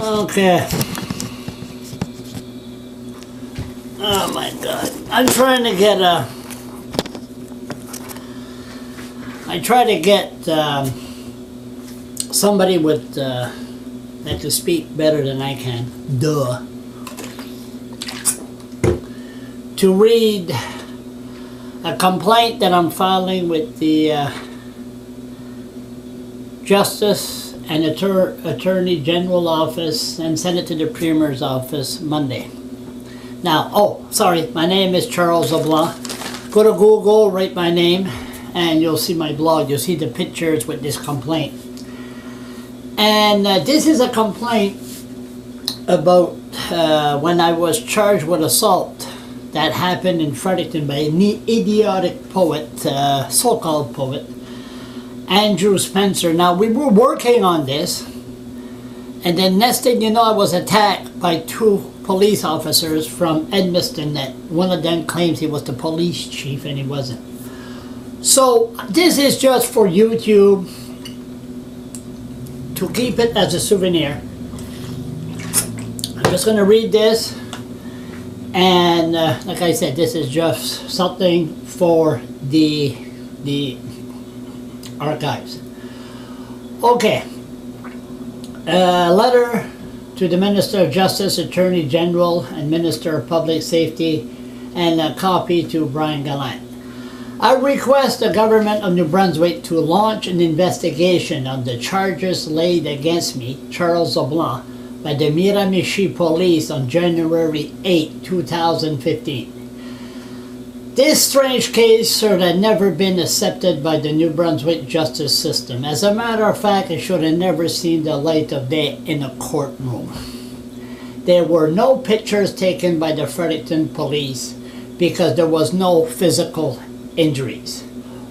Okay. Oh my God. I'm trying to get I try to get somebody with that can speak better than I can. Duh. To read a complaint that I'm filing with the Justice and Attorney General office and send it to the Premier's office Monday. Now, oh, sorry, my name is Charles LeBlanc. Go to Google, write my name, and you'll see my blog. You'll see the pictures with this complaint. And this is a complaint about when I was charged with assault that happened in Fredericton by an idiotic poet, so-called poet, Andrew Spencer. Now, we were working on this, and then next thing you know, I was attacked by two police officers from Edmiston. That one of them claims he was the police chief and he wasn't. So this is just for YouTube, to keep it as a souvenir. I'm just going to read this, and like I said, this is just something for the archives. Okay. Letter to the Minister of Justice, Attorney General, and Minister of Public Safety, and a copy to Brian Gallant. I request the government of New Brunswick to launch an investigation on the charges laid against me, Charles LeBlanc, by the Miramichi Police on January 8, 2015. This strange case should have never been accepted by the New Brunswick justice system. As a matter of fact, it should have never seen the light of day in a courtroom. There were no pictures taken by the Fredericton police because there was no physical injuries.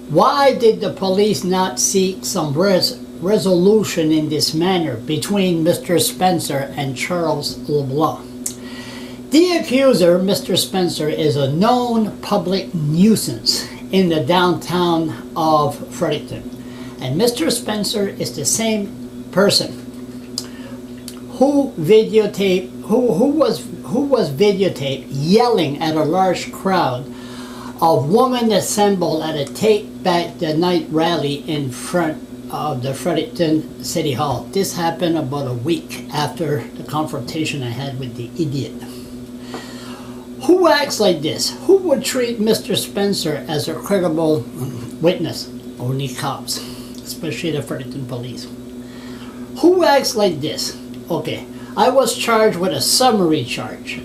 Why did the police not seek some resolution in this manner between Mr. Spencer and Charles LeBlanc? The accuser, Mr. Spencer, is a known public nuisance in the downtown of Fredericton. And Mr. Spencer is the same person who was videotaped yelling at a large crowd of women assembled at a Take Back the Night rally in front of the Fredericton City Hall. This happened about a week after the confrontation I had with the idiot. Who acts like this? Who would treat Mr. Spencer as a credible witness? Only cops, especially the Fredericton police. Who acts like this? Okay, I was charged with a summary charge.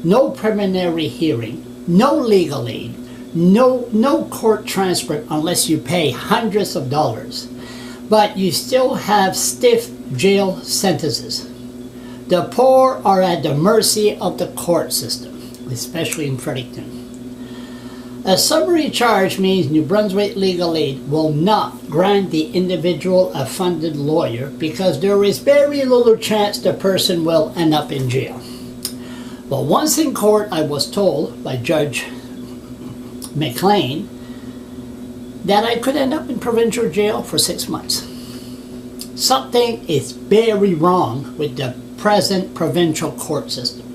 No preliminary hearing, no legal aid, no court transcript unless you pay hundreds of dollars. But you still have stiff jail sentences. The poor are at the mercy of the court system, especially in Fredericton. A summary charge means New Brunswick Legal Aid will not grant the individual a funded lawyer because there is very little chance the person will end up in jail. But once in court, I was told by Judge McLean that I could end up in provincial jail for 6 months. Something is very wrong with the present provincial court system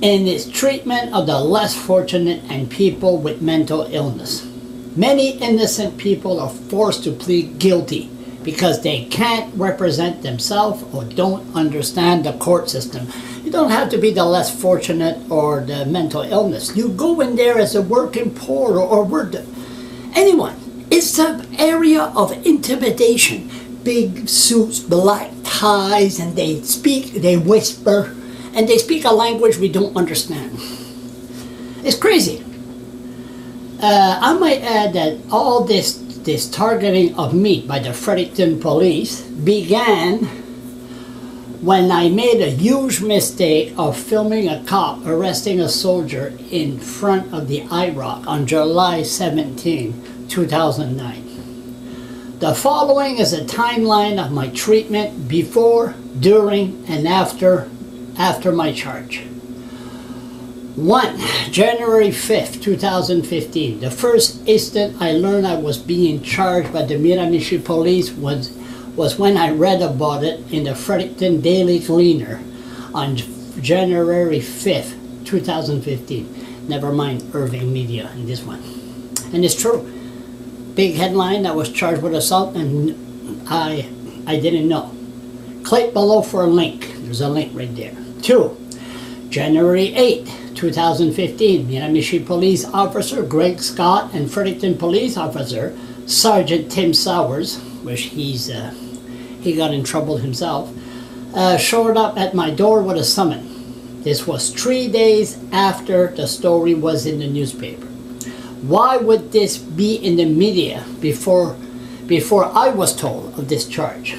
in its treatment of the less fortunate and people with mental illness. Many innocent people are forced to plead guilty because they can't represent themselves or don't understand the court system. You don't have to be the less fortunate or the mental illness. You go in there as a working poor or anyone. It's an area of intimidation. Big suits, black ties, and they whisper, and they speak a language we don't understand. It's crazy. I might add that all this targeting of me by the Fredericton police began when I made a huge mistake of filming a cop arresting a soldier in front of the IROC on July 17, 2009. The following is a timeline of my treatment before, during, and after my charge. 1. January 5th, 2015. The first instant I learned I was being charged by the Miramichi police was was when I read about it in the Fredericton Daily Gleaner on January 5th, 2015. Never mind Irving Media in this one. And it's true. Big headline, I was charged with assault and I didn't know. Click below for a link. There's a link right there. 2. January 8th, 2015, Miramichi Police Officer Greg Scott and Fredericton Police Officer Sergeant Tim Sowers, which he got in trouble himself, showed up at my door with a summons. This was 3 days after the story was in the newspaper. Why would this be in the media before I was told of this charge?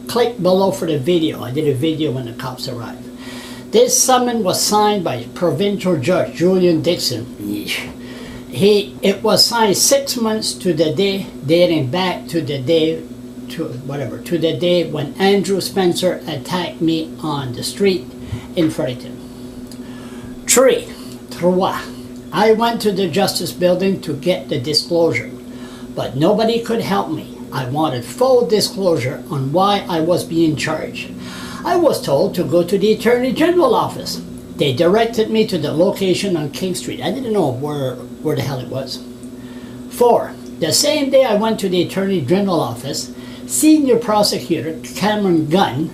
Click below for the video. I did a video when the cops arrived. This summons was signed by Provincial Judge Julian Dixon. It was signed 6 months to the day, dating back to the day when Andrew Spencer attacked me on the street in Fredericton. 3. I went to the Justice Building to get the disclosure, but nobody could help me. I wanted full disclosure on why I was being charged. I was told to go to the Attorney General office. They directed me to the location on King Street. I didn't know where the hell it was. 4. The same day I went to the Attorney General office, Senior Prosecutor Cameron Gunn,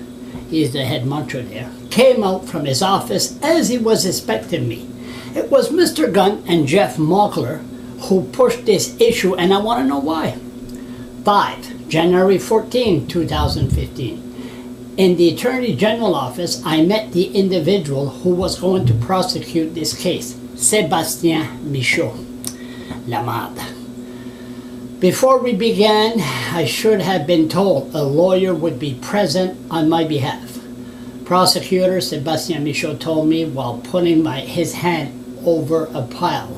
he is the head muncher there, came out from his office as he was expecting me. It was Mr. Gunn and Jeff Mockler who pushed this issue, and I want to know why. 5. January 14, 2015. In the Attorney General office, I met the individual who was going to prosecute this case, Sébastien Michaud. La merde. Before we began, I should have been told a lawyer would be present on my behalf. Prosecutor Sébastien Michaud told me while putting his hand over a pile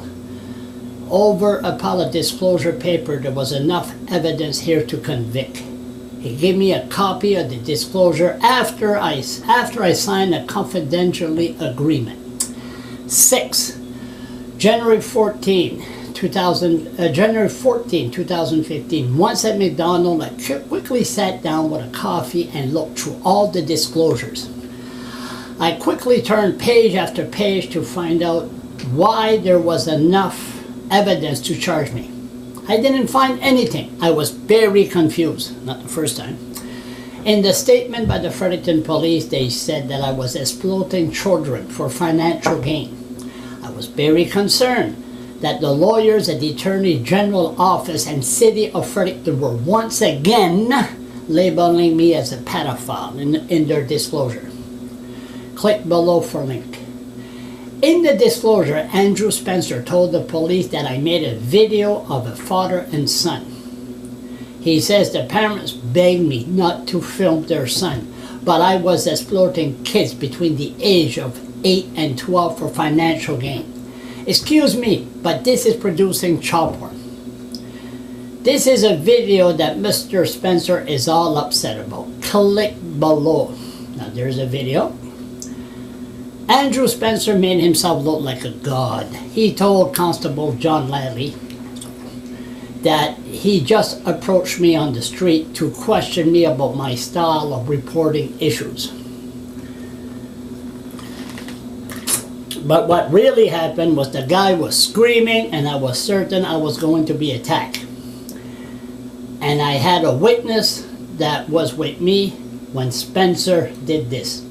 of disclosure paper, there was enough evidence here to convict. He gave me a copy of the disclosure after I signed a confidentiality agreement. 6. January 14, 2015. Once at McDonald's, I quickly sat down with a coffee and looked through all the disclosures. I quickly turned page after page to find out why there was enough evidence to charge me. I didn't find anything. I was very confused, not the first time. In the statement by the Fredericton police, they said that I was exploiting children for financial gain. I was very concerned that the lawyers at the Attorney General office and City of Fredericton were once again labeling me as a pedophile in their disclosure. Click below for link. In the disclosure, Andrew Spencer told the police that I made a video of a father and son. He says the parents begged me not to film their son, but I was exploiting kids between the age of 8 and 12 for financial gain. Excuse me, but this is producing child porn. This is a video that Mr. Spencer is all upset about. Click below. Now there's a video. Andrew Spencer made himself look like a god. He told Constable John Lally that he just approached me on the street to question me about my style of reporting issues. But what really happened was the guy was screaming and I was certain I was going to be attacked. And I had a witness that was with me when Spencer did this.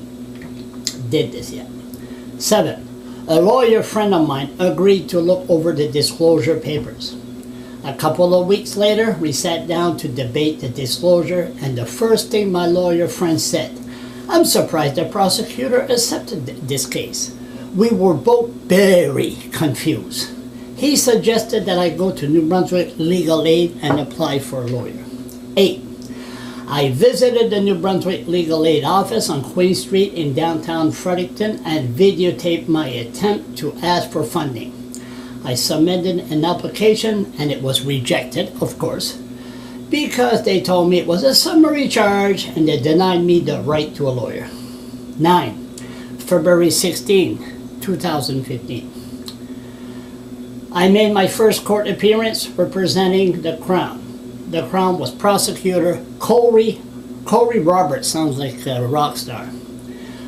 Yeah. 7. A lawyer friend of mine agreed to look over the disclosure papers. A couple of weeks later, we sat down to debate the disclosure, and the first thing my lawyer friend said, "I'm surprised the prosecutor accepted this case." We were both very confused. He suggested that I go to New Brunswick Legal Aid and apply for a lawyer. 8. I visited the New Brunswick Legal Aid office on Queen Street in downtown Fredericton and videotaped my attempt to ask for funding. I submitted an application and it was rejected, of course, because they told me it was a summary charge and they denied me the right to a lawyer. 9. February 16, 2015. I made my first court appearance representing the Crown. The Crown was prosecutor Corey Corey Roberts sounds like a rock star.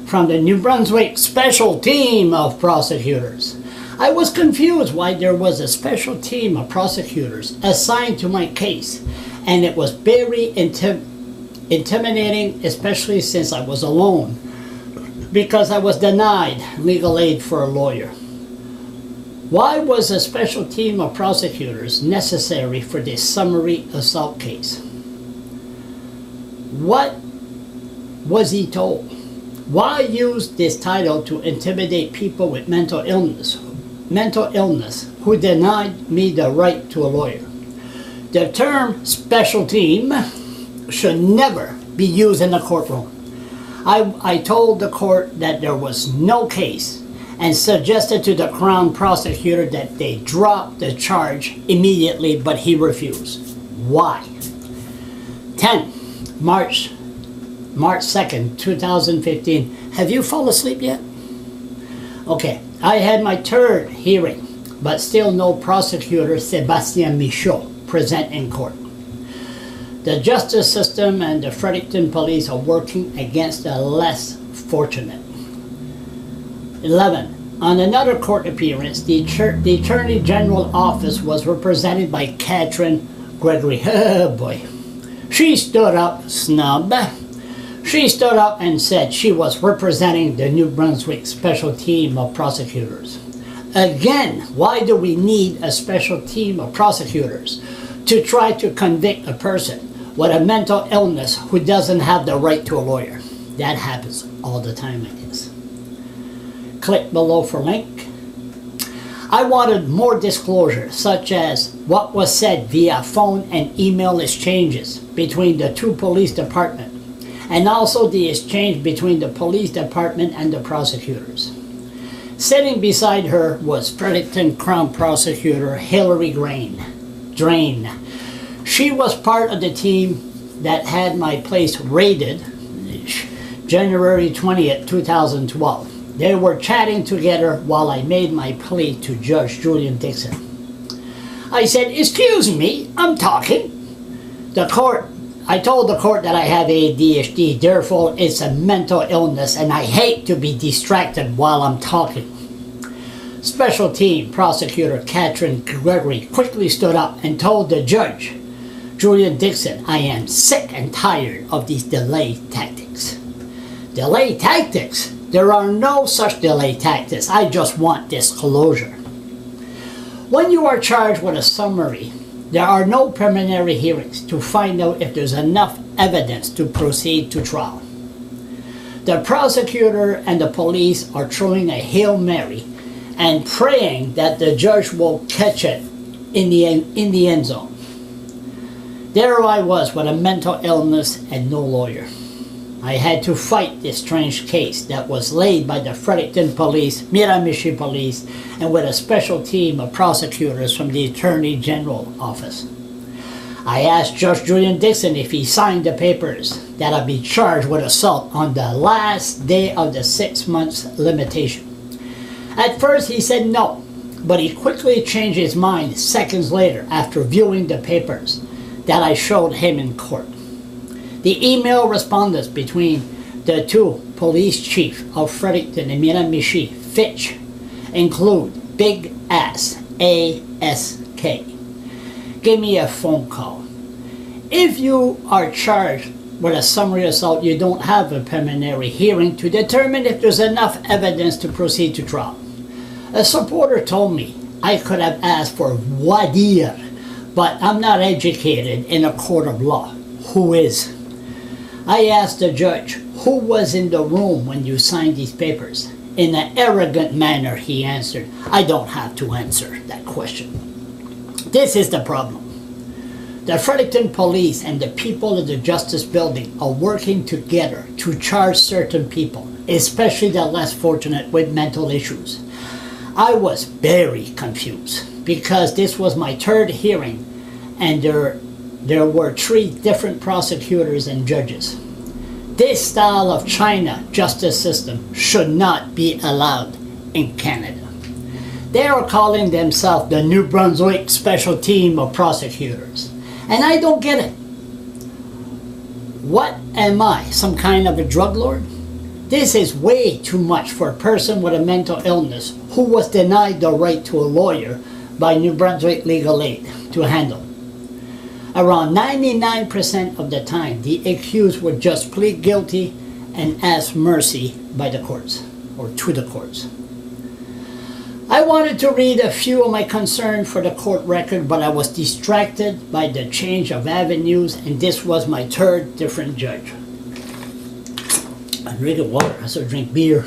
From the New Brunswick Special Team of Prosecutors. I was confused why there was a special team of prosecutors assigned to my case, and it was very intimidating, especially since I was alone, because I was denied legal aid for a lawyer. Why was a special team of prosecutors necessary for this summary assault case? What was he told? Why use this title to intimidate people with mental illness who denied me the right to a lawyer? The term special team should never be used in a courtroom. I told the court that there was no case and suggested to the Crown prosecutor that they drop the charge immediately, but he refused. Why? 10. March 2nd, 2015. Have you fallen asleep yet? Okay, I had my third hearing, but still no prosecutor, Sébastien Michaud, present in court. The justice system and the Fredericton police are working against the less fortunate. 11. On another court appearance, the Attorney General office was represented by Catherine Gregory. Oh boy. She stood up, snub. She stood up and said she was representing the New Brunswick Special Team of Prosecutors. Again, why do we need a special team of prosecutors to try to convict a person with a mental illness who doesn't have the right to a lawyer? That happens all the time, I guess. Click below for link. I wanted more disclosure, such as what was said via phone and email exchanges between the two police departments, and also the exchange between the police department and the prosecutors. Sitting beside her was Fredericton Crown Prosecutor Hilary Drain. She was part of the team that had my place raided January 20th, 2012. They were chatting together while I made my plea to Judge Julian Dixon. I said, "Excuse me, I'm talking." I told the court that I have ADHD, therefore it's a mental illness and I hate to be distracted while I'm talking. Special Team Prosecutor Catherine Gregory quickly stood up and told the judge, Julian Dixon, I am sick and tired of these delay tactics. Delay tactics? There are no such delay tactics. I just want disclosure. When you are charged with a summary, there are no preliminary hearings to find out if there's enough evidence to proceed to trial. The prosecutor and the police are throwing a Hail Mary and praying that the judge will catch it in the end zone. There I was with a mental illness and no lawyer. I had to fight this strange case that was laid by the Fredericton Police, Miramichi Police, and with a special team of prosecutors from the Attorney General Office. I asked Judge Julian Dixon if he signed the papers that I'd be charged with assault on the last day of the 6 months limitation. At first he said no, but he quickly changed his mind seconds later after viewing the papers that I showed him in court. The email correspondence between the two police chiefs of Fredericton and Miramichi, Fitch, include Big Ass, A-S-K. Give me a phone call. If you are charged with a summary assault, you don't have a preliminary hearing to determine if there's enough evidence to proceed to trial. A supporter told me I could have asked for voir dire, but I'm not educated in a court of law. Who is? I asked the judge, who was in the room when you signed these papers? In an arrogant manner, he answered, I don't have to answer that question. This is the problem. The Fredericton Police and the people of the Justice Building are working together to charge certain people, especially the less fortunate with mental issues. I was very confused because this was my third hearing and there were 3 different prosecutors and judges. This style of China justice system should not be allowed in Canada. They are calling themselves the New Brunswick Special Team of Prosecutors. And I don't get it. What am I, some kind of a drug lord? This is way too much for a person with a mental illness who was denied the right to a lawyer by New Brunswick Legal Aid to handle. Around 99% of the time, the accused would just plead guilty and ask mercy by the courts, or to the courts. I wanted to read a few of my concerns for the court record, but I was distracted by the change of avenues, and this was my third different judge. I'm drinking water, I should drink beer.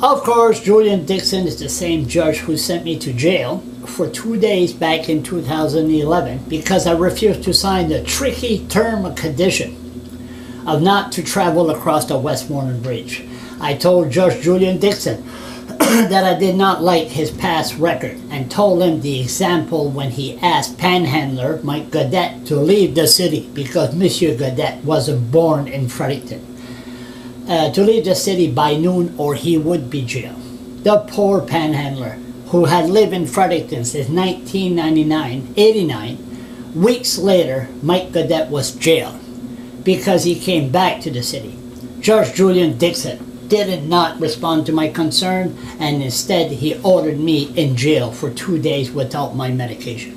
Of course, Julian Dixon is the same judge who sent me to jail for 2 days back in 2011 because I refused to sign the tricky term and condition of not to travel across the Westmoreland Bridge. I told Judge Julian Dixon that I did not like his past record and told him the example when he asked Panhandler Mike Gaudette to leave the city because Monsieur Gaudette wasn't born in Fredericton. To leave the city by noon or he would be jailed. The poor Panhandler, who had lived in Fredericton since 1989, weeks later, Mike Gaudette was jailed because he came back to the city. Judge Julian Dixon did not respond to my concern, and instead he ordered me in jail for 2 days without my medication.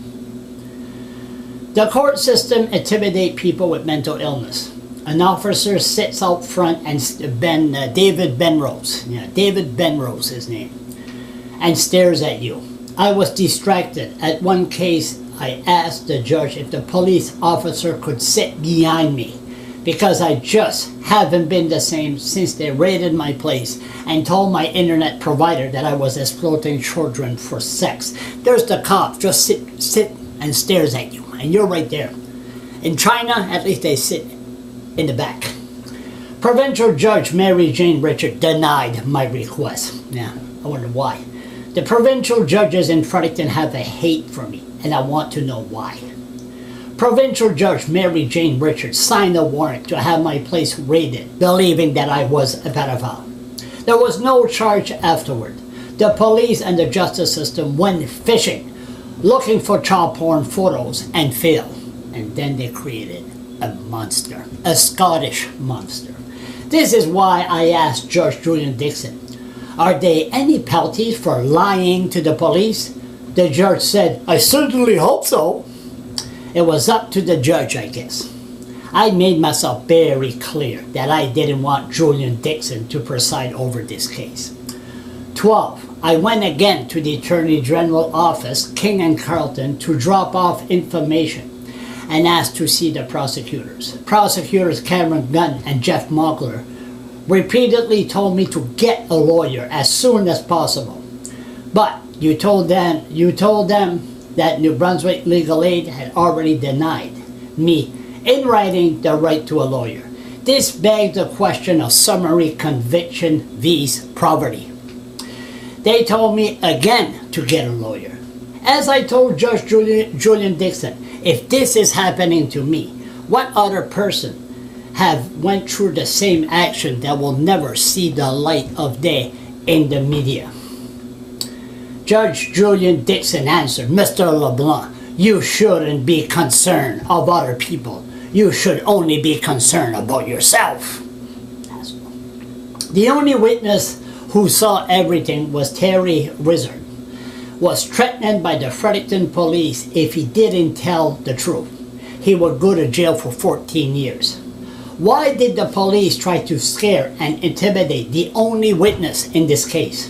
The court system intimidates people with mental illness. An officer sits out front and David Benrose, David Benrose his name, and stares at you. I was distracted. At one case, I asked the judge if the police officer could sit behind me because I just haven't been the same since they raided my place and told my internet provider that I was exploiting children for sex. There's the cop, just sit and stares at you, and you're right there. In China, at least they sit in the back. Provincial Judge Mary Jane Richard denied my request. Yeah, I wonder why. The provincial judges in Fredericton have a hate for me, and I want to know why. Provincial Judge Mary Jane Richard signed a warrant to have my place raided, believing that I was a pedophile. There was no charge afterward. The police and the justice system went fishing, looking for child porn photos, and failed. And then they created a monster, a Scottish monster. This is why I asked Judge Julian Dixon, are there any penalties for lying to the police? The judge said, I certainly hope so. It was up to the judge, I guess. I made myself very clear that I didn't want Julian Dixon to preside over this case. 12. I went again to the Attorney General office, King and Carleton, to drop off information and asked to see the prosecutors. Prosecutors Cameron Gunn and Jeff Mogler repeatedly told me to get a lawyer as soon as possible. But you told them that New Brunswick Legal Aid had already denied me in writing the right to a lawyer. This begs the question of summary conviction vs. poverty. They told me again to get a lawyer. As I told Judge Julian Dixon, if this is happening to me, what other person have went through the same action that will never see the light of day in the media? Judge Julian Dixon answered, Mr. LeBlanc, you shouldn't be concerned of other people. You should only be concerned about yourself. The only witness who saw everything was Terry Wizard, was threatened by the Fredericton police if he didn't tell the truth. He would go to jail for 14 years. Why did the police try to scare and intimidate the only witness in this case?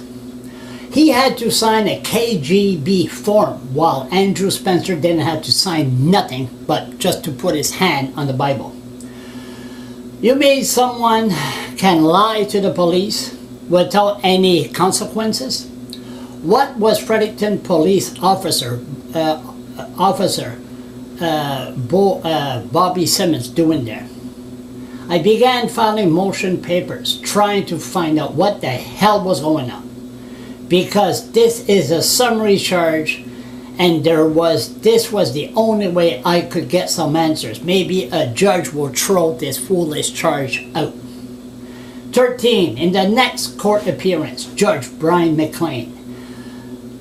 He had to sign a KGB form while Andrew Spencer didn't have to sign nothing but just to put his hand on the Bible. You mean someone can lie to the police without any consequences? What was Fredericton police officer Bobby Simmons doing there? I began filing motion papers trying to find out what the hell was going on, because this is a summary charge and this was the only way I could get some answers. Maybe a judge will throw this foolish charge out. 13. In the next court appearance, Judge Brian McLean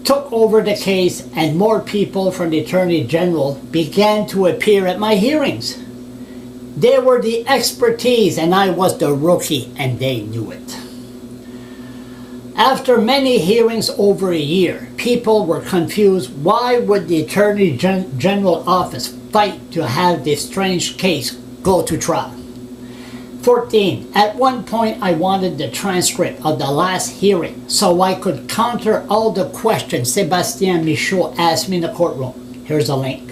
took over the case and more people from the Attorney General began to appear at my hearings. They were the expertise and I was the rookie, and they knew it. After many hearings over a year, people were confused. Why would the Attorney General office fight to have this strange case go to trial? 14. At one point, I wanted the transcript of the last hearing so I could counter all the questions Sébastien Michaud asked me in the courtroom. Here's a link.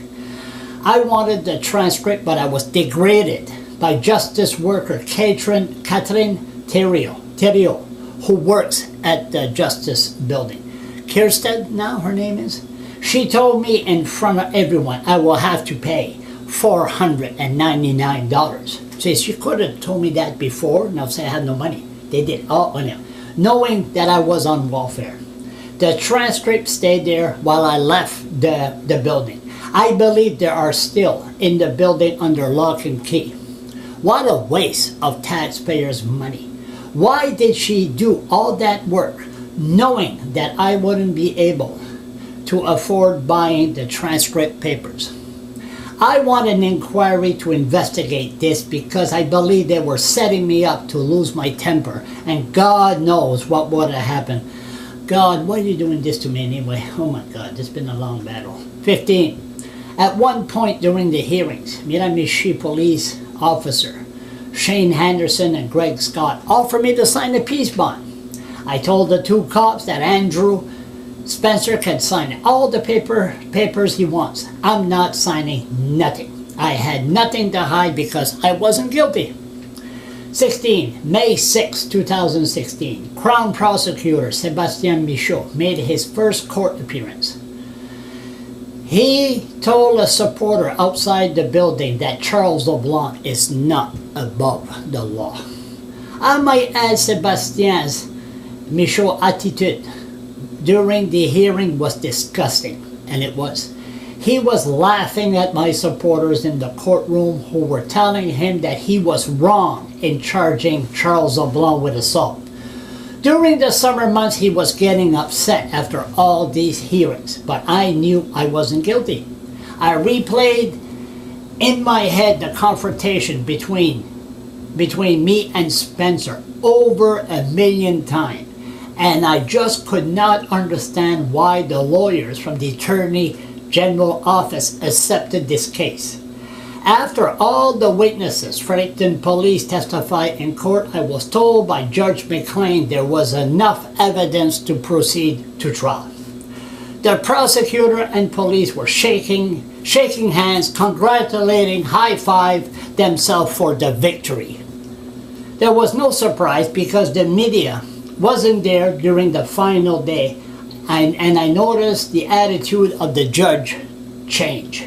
I wanted the transcript, but I was degraded by justice worker Catherine Theriault, who works at the Justice Building. Kirsten, now her name is. She told me in front of everyone I will have to pay $499. See, she could have told me that before, and I'll say I had no money. They did, knowing that I was on welfare. The transcript stayed there while I left the building. I believe they are still in the building under lock and key. What a waste of taxpayers' money. Why did she do all that work knowing that I wouldn't be able to afford buying the transcript papers? I want an inquiry to investigate this because I believe they were setting me up to lose my temper, and God knows what would have happened. God, why are you doing this to me anyway? Oh my God, it's been a long battle. 15. At one point during the hearings, Miramichi police officer Shane Henderson and Greg Scott offered me to sign a peace bond. I told the two cops that Andrew Spencer can sign all the papers he wants. I'm not signing nothing. I had nothing to hide because I wasn't guilty. 16. May 6, 2016. Crown Prosecutor Sébastien Michaud made his first court appearance. He told a supporter outside the building that Charles LeBlanc is not above the law. I might add Sébastien's Michaud's attitude during the hearing was disgusting, and it was. He was laughing at my supporters in the courtroom who were telling him that he was wrong in charging Charles LeBlanc with assault. During the summer months, he was getting upset after all these hearings, but I knew I wasn't guilty. I replayed in my head the confrontation between me and Spencer over 1,000,000 times, and I just could not understand why the lawyers from the Attorney General office accepted this case. After all the witnesses, Fredericton police testified in court, I was told by Judge McLean there was enough evidence to proceed to trial. The prosecutor and police were shaking hands, congratulating, high-five themselves for the victory. There was no surprise because the media wasn't there during the final day, and I noticed the attitude of the judge change.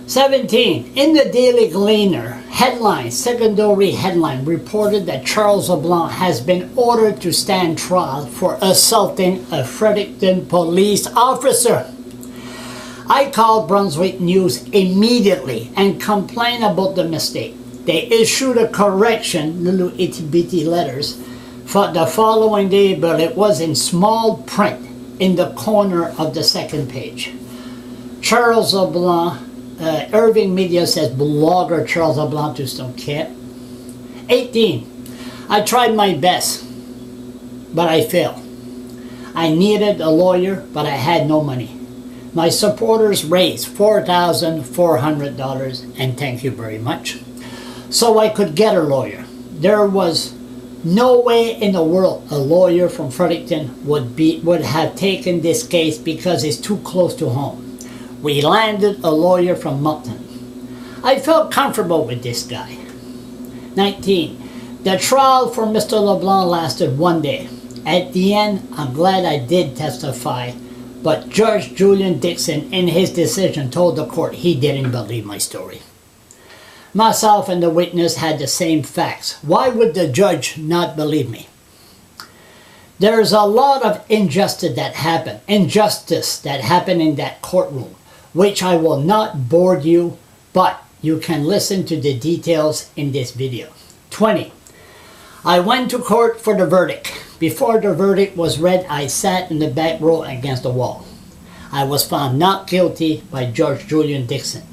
17. In the Daily Gleaner, secondary headline reported that Charles LeBlanc has been ordered to stand trial for assaulting a Fredericton police officer. I called Brunswick News immediately and complained about the mistake. They issued a correction, little itty-bitty letters, for the following day, but it was in small print in the corner of the second page. Charles LeBlanc, Irving Media says blogger Charles LeBlanc just don't care. 18. I tried my best, but I failed. I needed a lawyer, but I had no money. My supporters raised $4,400, and thank you very much, so I could get a lawyer. There was no way in the world a lawyer from Fredericton would have taken this case because it's too close to home. We landed a lawyer from Moncton. I felt comfortable with this guy. 19. The trial for Mr. LeBlanc lasted 1 day. At the end, I'm glad I did testify, but Judge Julian Dixon, in his decision, told the court he didn't believe my story. Myself and the witness had the same facts. Why would the judge not believe me? There's a lot of injustice that happened in that courtroom, which I will not bore you, but you can listen to the details in this video. 20. I went to court for the verdict. Before the verdict was read, I sat in the back row against the wall. I was found not guilty by Judge Julian Dixon.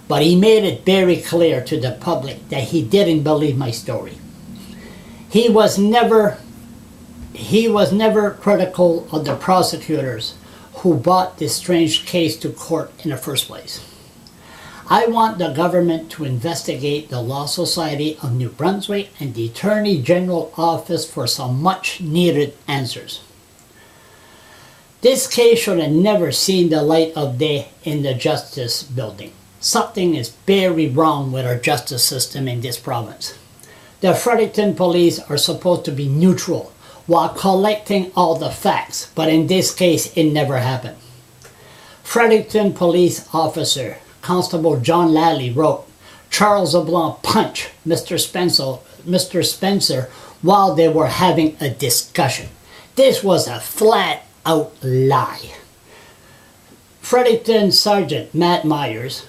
but he made it very clear to the public that he didn't believe my story. He was never critical of the prosecutors who brought this strange case to court in the first place. I want the government to investigate the Law Society of New Brunswick and the Attorney General Office for some much needed answers. This case should have never seen the light of day in the Justice Building. Something is very wrong with our justice system in this province. The Fredericton police are supposed to be neutral while collecting all the facts, but in this case it never happened. Fredericton police officer Constable John Lally wrote, "Charles LeBlanc punched Mr. Spencer while they were having a discussion." This was a flat-out lie. Fredericton Sergeant Matt Myers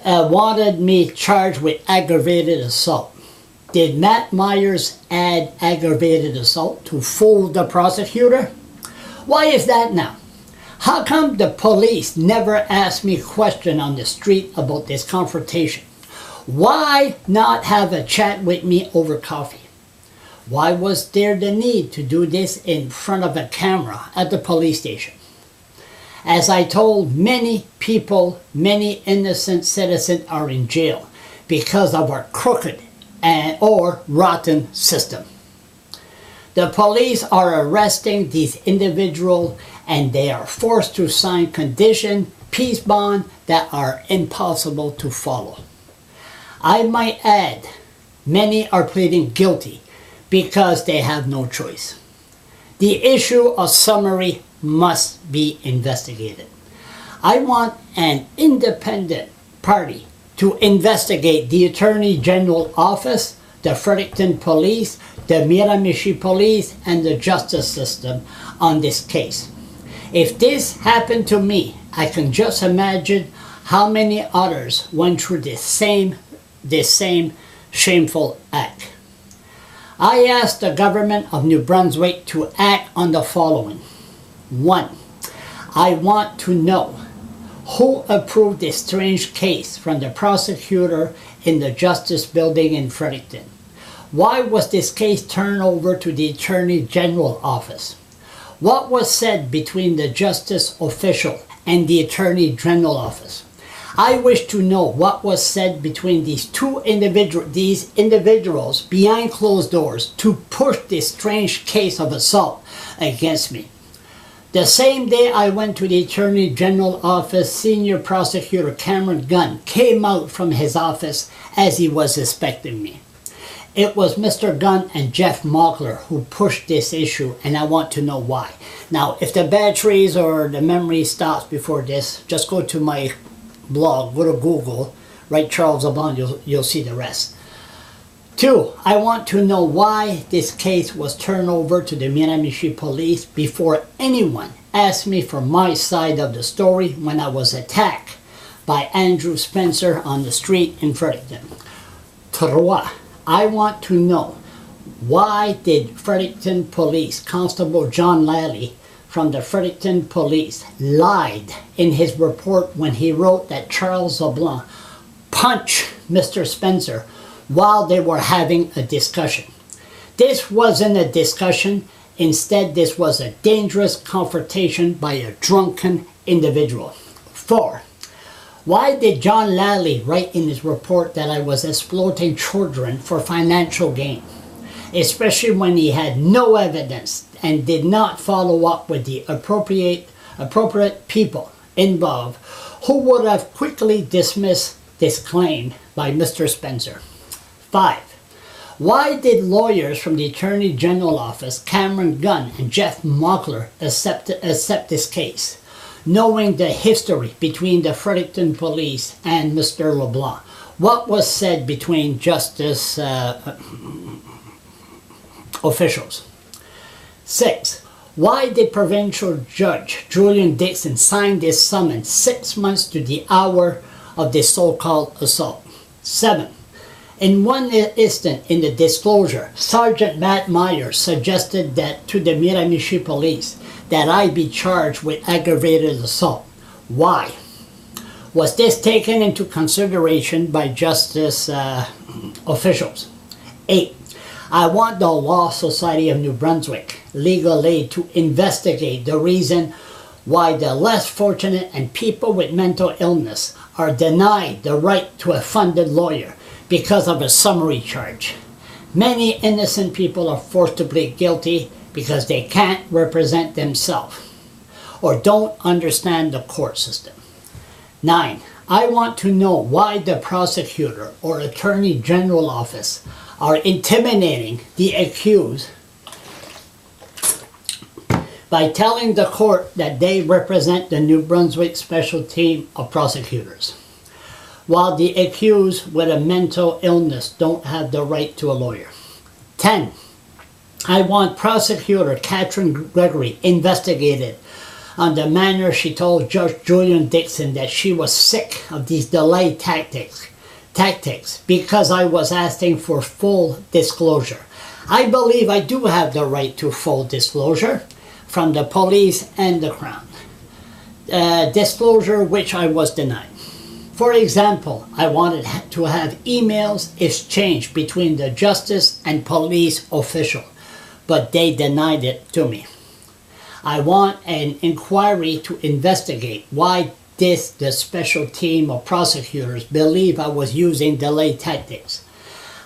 wanted me charged with aggravated assault. Did Matt Myers add aggravated assault to fool the prosecutor? Why is that now? How come the police never asked me a question on the street about this confrontation? Why not have a chat with me over coffee? Why was there the need to do this in front of a camera at the police station? As I told many people, many innocent citizens are in jail because of our crooked or rotten system. The police are arresting these individuals and they are forced to sign condition peace bond that are impossible to follow. I might add, many are pleading guilty because they have no choice. The issue of summary must be investigated. I want an independent party to investigate the Attorney General Office, the Fredericton Police, the Miramichi Police, and the justice system on this case. If this happened to me, I can just imagine how many others went through this same shameful act. I ask the government of New Brunswick to act on the following. 1. I want to know who approved this strange case from the prosecutor in the Justice Building in Fredericton. Why was this case turned over to the Attorney General Office? What was said between the justice official and the Attorney General Office? I wish to know what was said between these individuals behind closed doors to push this strange case of assault against me. The same day I went to the Attorney General Office, Senior Prosecutor Cameron Gunn came out from his office as he was expecting me. It was Mr. Gunn and Jeff Mockler who pushed this issue, and I want to know why. Now, if the batteries or the memory stops before this, just go to my blog, go to Google, write Charles LeBlanc, you'll see the rest. 2, I want to know why this case was turned over to the Miramichi Police before anyone asked me for my side of the story when I was attacked by Andrew Spencer on the street in Fredericton. 3, I want to know why did Fredericton Police Constable John Lally from the Fredericton Police lied in his report when he wrote that Charles LeBlanc punched Mr. Spencer while they were having a discussion. This wasn't a discussion. Instead, this was a dangerous confrontation by a drunken individual. 4, why did John Lally write in his report that I was exploiting children for financial gain, especially when he had no evidence and did not follow up with the appropriate people involved who would have quickly dismissed this claim by Mr. Spencer? 5, why did lawyers from the Attorney General Office, Cameron Gunn and Jeff Mockler, accept this case, knowing the history between the Fredericton Police and Mr. LeBlanc? What was said between justice officials? 6, why did Provincial Judge Julian Dixon sign this summons 6 months to the hour of this so-called assault? 7, in one instant in the disclosure, Sergeant Matt Myers suggested that to the Miramichi Police that I be charged with aggravated assault. Why? Was this taken into consideration by justice officials? 8. I want the Law Society of New Brunswick, legal aid, to investigate the reason why the less fortunate and people with mental illness are denied the right to a funded lawyer because of a summary charge. Many innocent people are forced to plead guilty because they can't represent themselves or don't understand the court system. 9. I want to know why the prosecutor or attorney general office are intimidating the accused by telling the court that they represent the New Brunswick special team of prosecutors, while the accused with a mental illness don't have the right to a lawyer. 10. I want prosecutor Catherine Gregory investigated on the manner she told Judge Julian Dixon that she was sick of these delay tactics because I was asking for full disclosure. I believe I do have the right to full disclosure from the police and the Crown. Disclosure which I was denied. For example, I wanted to have emails exchanged between the justice and police official, but they denied it to me. I want an inquiry to investigate why the special team of prosecutors believe I was using delay tactics.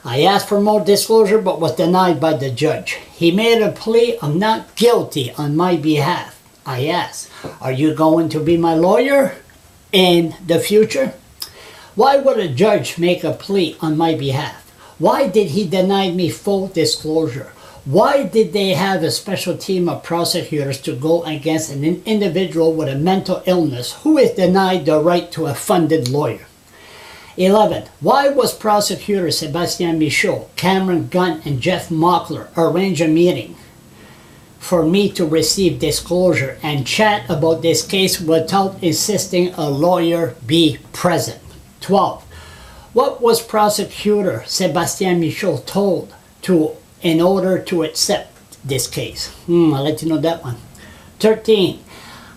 I asked for more disclosure but was denied by the judge. He made a plea of not guilty on my behalf. I asked, are you going to be my lawyer in the future? Why would a judge make a plea on my behalf? Why did he deny me full disclosure? Why did they have a special team of prosecutors to go against an individual with a mental illness who is denied the right to a funded lawyer? 11. Why was prosecutor Sébastien Michaud, Cameron Gunn, and Jeff Mockler arrange a meeting for me to receive disclosure and chat about this case without insisting a lawyer be present? 12. What was prosecutor Sébastien Michaud told in order to accept this case? I'll let you know that one. 13.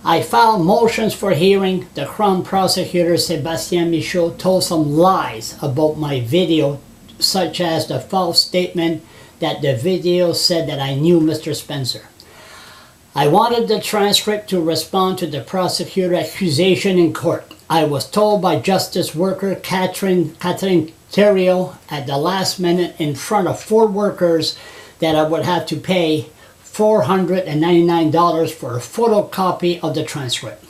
I filed motions for hearing. The Crown prosecutor Sébastien Michaud told some lies about my video, such as the false statement that the video said that I knew Mr. Spencer. I wanted the transcript to respond to the prosecutor accusation in court. I was told by justice worker Catherine Theriault at the last minute in front of 4 workers that I would have to pay $499 for a photocopy of the transcript.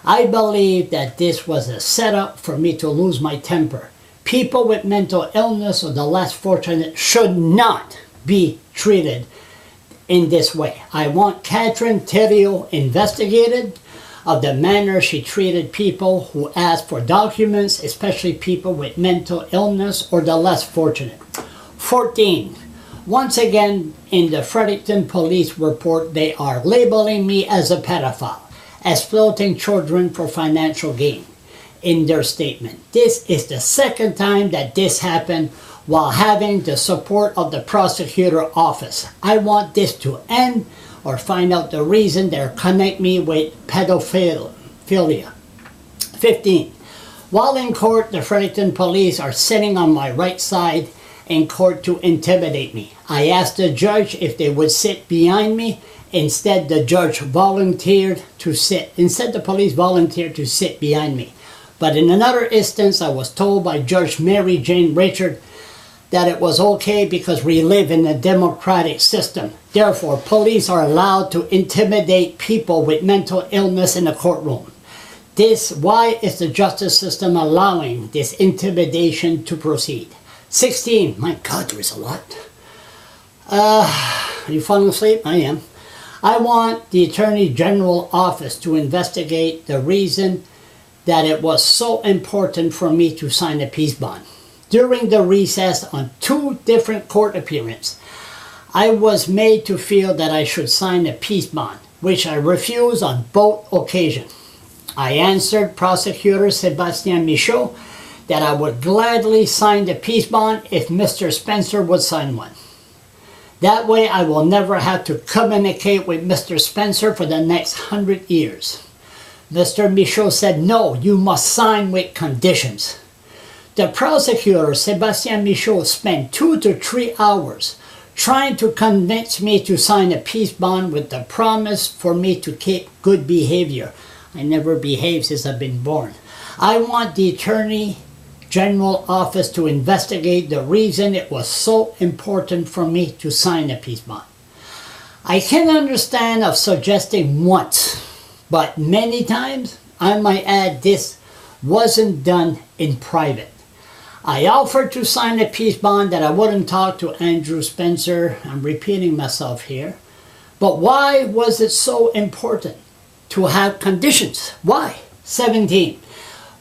I believe that this was a setup for me to lose my temper. People with mental illness or the less fortunate should not be treated in this way. I want Catherine Theriault investigated of the manner she treated people who asked for documents, especially people with mental illness or the less fortunate. 14. Once again, in the Fredericton Police report, they are labeling me as a pedophile, exploiting children for financial gain in their statement. This is the second time that this happened while having the support of the prosecutor office. I want this to end or find out the reason they're connecting me with pedophilia. 15. While in court, the Fredericton Police are sitting on my right side in court to intimidate me. I asked the judge if they would sit behind me. Instead, the judge volunteered to sit. Instead, the police volunteered to sit behind me. But in another instance, I was told by Judge Mary Jane Richard that it was okay because we live in a democratic system. Therefore, police are allowed to intimidate people with mental illness in the courtroom. Why is the justice system allowing this intimidation to proceed? 16. My God, there is a lot. Are you falling asleep? I am. I want the Attorney General office to investigate the reason that it was so important for me to sign a peace bond. During the recess on 2 different court appearances, I was made to feel that I should sign a peace bond, which I refused on both occasions. I answered Prosecutor Sébastien Michaud that I would gladly sign the peace bond if Mr. Spencer would sign one. That way I will never have to communicate with Mr. Spencer for the next 100 years. Mr. Michaud said, no, you must sign with conditions. The prosecutor, Sébastien Michaud, spent 2 to 3 hours trying to convince me to sign a peace bond with the promise for me to keep good behavior. I never behaved since I've been born. I want the Attorney General Office to investigate the reason it was so important for me to sign a peace bond. I can understand of suggesting once, but many times, I might add, this wasn't done in private. I offered to sign a peace bond that I wouldn't talk to Andrew Spencer. I'm repeating myself here. But why was it so important to have conditions? Why? 17.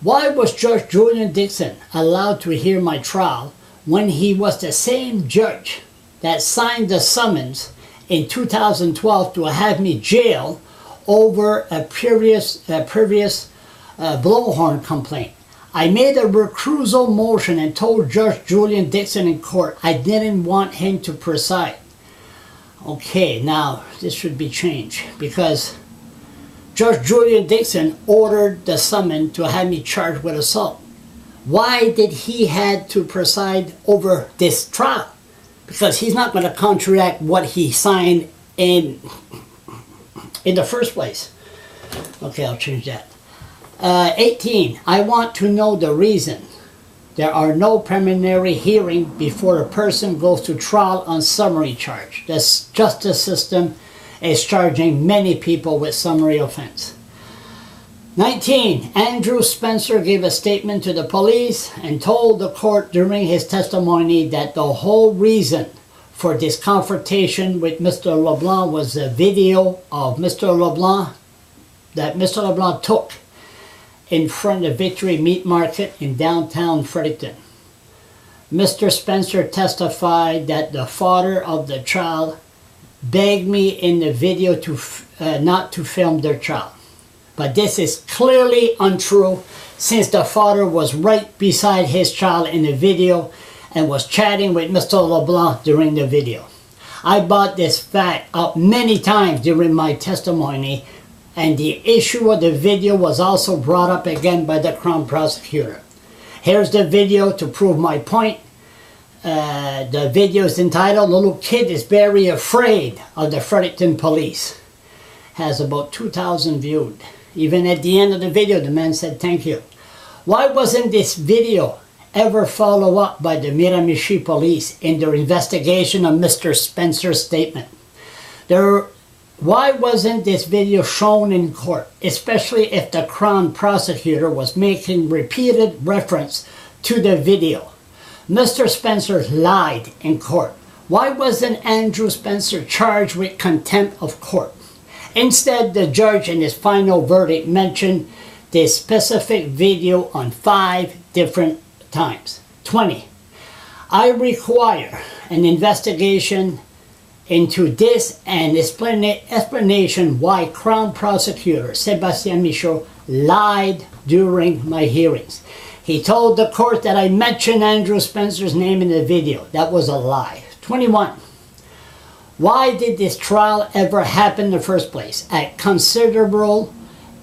Why was Judge Julian Dixon allowed to hear my trial when he was the same judge that signed the summons in 2012 to have me jailed over a previous blowhorn complaint? I made a recusal motion and told Judge Julian Dixon in court I didn't want him to preside. Okay, now this should be changed because Judge Julian Dixon ordered the summons to have me charged with assault. Why did he had to preside over this trial? Because he's not going to contradict what he signed in the first place. Okay, I'll change that. 18. I want to know the reason there are no preliminary hearing before a person goes to trial on summary charge. The justice system is charging many people with summary offense. 19. Andrew Spencer gave a statement to the police and told the court during his testimony that the whole reason for this confrontation with Mr. LeBlanc was a video of Mr. LeBlanc that Mr. LeBlanc took in front of Victory Meat Market in downtown Fredericton. Mr. Spencer testified that the father of the child begged me in the video to not to film their child. But this is clearly untrue since the father was right beside his child in the video and was chatting with Mr. LeBlanc during the video. I brought this fact up many times during my testimony, and the issue of the video was also brought up again by the Crown Prosecutor. Here's the video to prove my point. The video is entitled, "Little Kid is Very Afraid of the Fredericton Police." Has about 2,000 viewed. Even at the end of the video, the man said thank you. Why wasn't this video ever followed up by the Miramichi police in their investigation of Mr. Spencer's statement? Why wasn't this video shown in court, especially if the Crown Prosecutor was making repeated reference to the video? Mr. Spencer lied in court. Why wasn't Andrew Spencer charged with contempt of court? Instead, the judge in his final verdict mentioned this specific video on 5 different times. 20. I require an investigation into this and explanation why Crown Prosecutor Sébastien Michaud lied during my hearings. He told the court that I mentioned Andrew Spencer's name in the video. That was a lie. 21. Why did this trial ever happen in the first place at considerable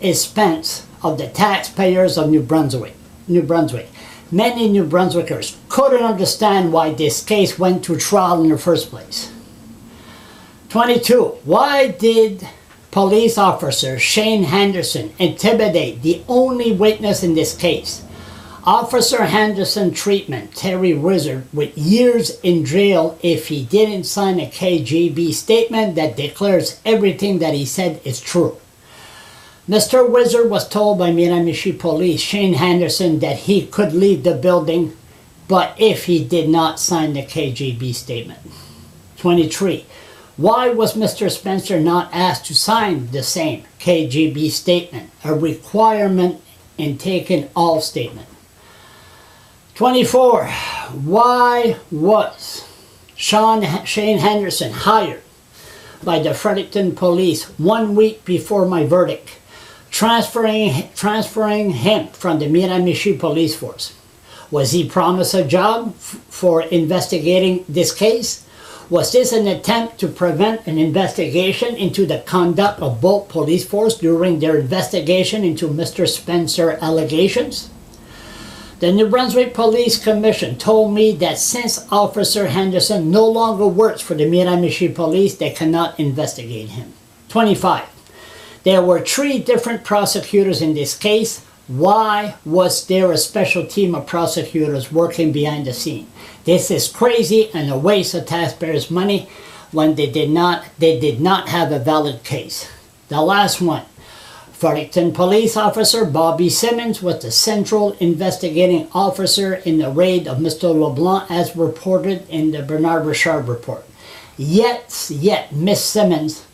expense of the taxpayers of New Brunswick? Many New Brunswickers couldn't understand why this case went to trial in the first place. 22. Why did police officer Shane Henderson intimidate the only witness in this case? Officer Henderson treatment Terry Wizard with years in jail if he didn't sign a KGB statement that declares everything that he said is true. Mr. Wizard was told by Miramichi police Shane Henderson that he could leave the building, but if he did not sign the KGB statement. 23. Why was Mr. Spencer not asked to sign the same KGB statement, a requirement in taking all statement? 24. Why was Shane Henderson hired by the Fredericton police 1 week before my verdict, transferring him from the Miramichi police force? Was he promised a job for investigating this case? Was this an attempt to prevent an investigation into the conduct of both police force during their investigation into Mr. Spencer allegations? The New Brunswick Police Commission told me that since Officer Henderson no longer works for the Miramichi Police, they cannot investigate him. 25. There were 3 different prosecutors in this case. Why was there a special team of prosecutors working behind the scene? This is crazy and a waste of taxpayers' money when they did not have a valid case. The last one. Fredericton Police Officer Bobby Simmons was the central investigating officer in the raid of Mr. LeBlanc as reported in the Bernard Richard report. Yet Miss Simmons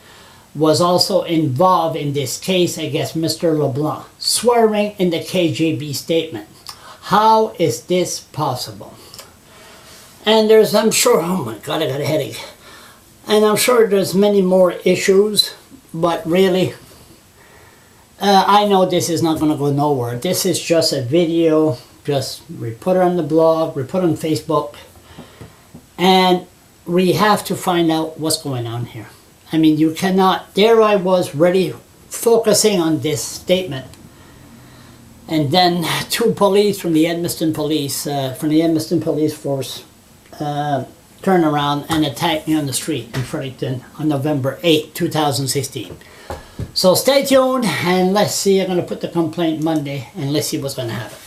was also involved in this case against Mr. LeBlanc, swearing in the KGB statement. How is this possible? And there's, I'm sure, oh my God, I got a headache. And I'm sure there's many more issues, but really, I know this is not going to go nowhere. This is just a video, just we put it on the blog, we put it on Facebook, and we have to find out what's going on here. I mean, you cannot, there I was ready, focusing on this statement, and then 2 police from the Edmundston Police, Force, turn around and attack me on the street in Fredericton on November 8, 2016. So stay tuned and let's see, I'm going to put the complaint Monday and let's see what's going to happen.